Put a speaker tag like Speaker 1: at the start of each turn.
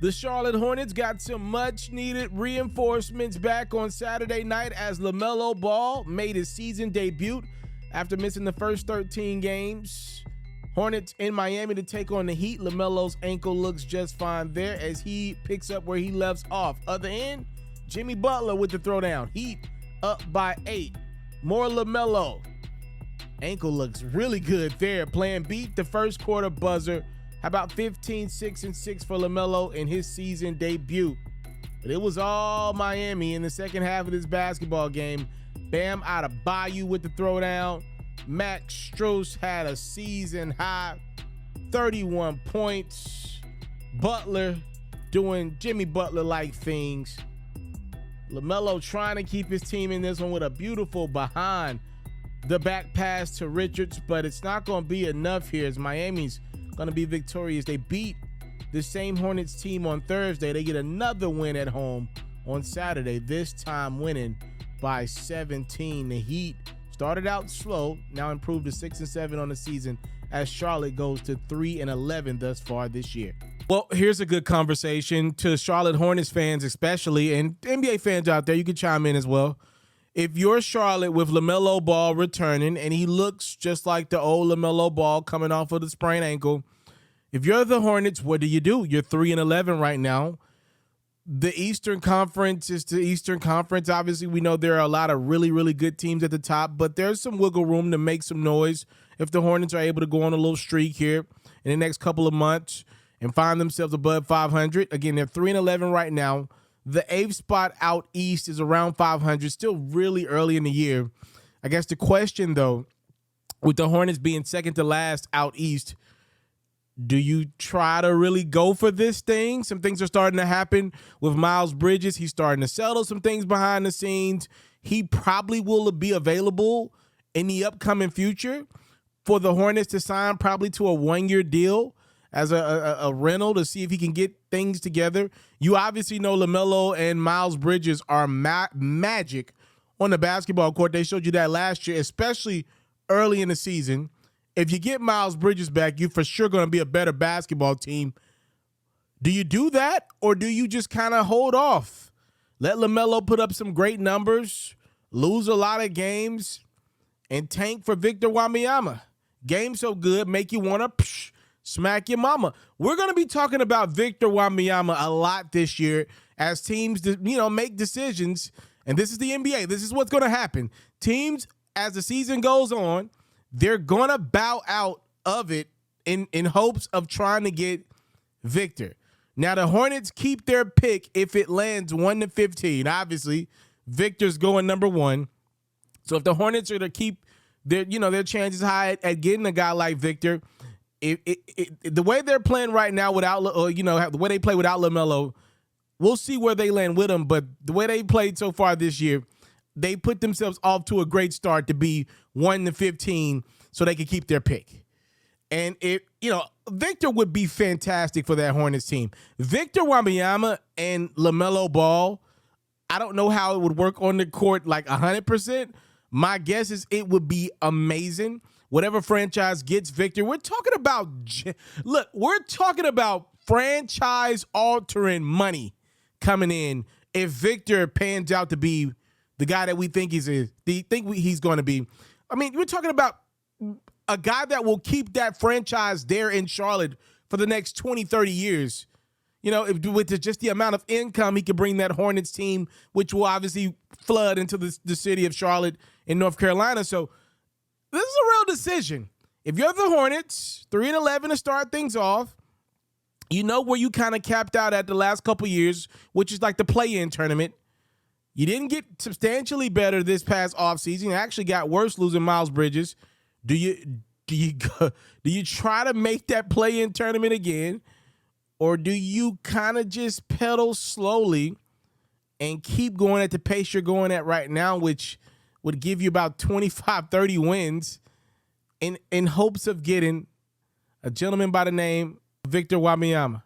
Speaker 1: The Charlotte Hornets got some much-needed reinforcements back on Saturday night as Lamelo Ball made his season debut after missing the first 13 games. Hornets in Miami to take on the Heat. Lamelo's ankle looks just fine there as he picks up where he left off. Other end, Jimmy Butler with the throwdown. Heat up by 8. More Lamelo. Ankle looks really good there. Playing beat the first quarter buzzer. How about 15, 6, and 6 for Lamelo in his season debut? But it was all Miami in the second half of this basketball game. Bam Adebayo with the throwdown. Max Strus had a season high 31 points. Butler doing Jimmy Butler-like things. Lamelo trying to keep his team in this one with a beautiful behind the back pass to Richards, but it's not going to be enough here as Miami's going to be victorious. They beat the same Hornets team on Thursday. They get another win at home on Saturday, this time winning by 17. The Heat started out slow, now improved to 6-7 on the season as Charlotte goes to 3-11 thus far this year. Well, here's a good conversation to Charlotte Hornets fans especially, and NBA fans out there, you can chime in as well. If you're Charlotte with LaMelo Ball returning, and he looks just like the old LaMelo Ball coming off of the sprained ankle, if you're the Hornets, what do? You're 3-11 right now. The Eastern Conference is the Eastern Conference. Obviously, we know there are a lot of really, really good teams at the top, but there's some wiggle room to make some noise if the Hornets are able to go on a little streak here in the next couple of months and find themselves above 500. Again, they're 3-11 right now. The 8th spot out east is around 500, still really early in the year. I guess the question, though, with the Hornets being second to last out east, do you try to really go for this thing? Some things are starting to happen with Miles Bridges. He's starting to settle some things behind the scenes. He probably will be available in the upcoming future for the Hornets to sign probably to a one-year deal as a rental to see if he can get things together. You obviously know LaMelo and Miles Bridges are magic on the basketball court. They showed you that last year, especially early in the season. If you get Miles Bridges back, you're for sure going to be a better basketball team. Do you do that, or do you just kind of hold off? Let LaMelo put up some great numbers, lose a lot of games, and tank for Victor Wembanyama. Game so good, make you want to smack your mama. We're going to be talking about Victor Wembanyama a lot this year as teams, make decisions. And this is the NBA. This is what's going to happen. Teams, as the season goes on, they're going to bow out of it in hopes of trying to get Victor. Now, the Hornets keep their pick if it lands 1-15. Obviously, Victor's going number 1. So if the Hornets are to keep their chances high at getting a guy like Victor, the way they're playing right now without, the way they play without LaMelo, we'll see where they land with him. But the way they played so far this year, they put themselves off to a great start to be 1-15 so they could keep their pick. And Victor would be fantastic for that Hornets team. Victor Wembanyama and LaMelo Ball, I don't know how it would work on the court like 100%. My guess is it would be amazing. Whatever franchise gets Victor, we're talking about franchise-altering money coming in if Victor pans out to be the guy that we think he's going to be. I mean, we're talking about a guy that will keep that franchise there in Charlotte for the next 20, 30 years. With just the amount of income he could bring that Hornets team, which will obviously flood into the city of Charlotte in North Carolina. So this is a real decision. If you're the Hornets, 3-11 to start things off, you know where you kind of capped out at the last couple years, which is like the play-in tournament. You didn't get substantially better this past offseason. You actually got worse losing Miles Bridges. Do you try to make that play-in tournament again, or do you kind of just pedal slowly and keep going at the pace you're going at right now, which would give you about 25, 30 wins in hopes of getting a gentleman by the name of Victor Wembanyama?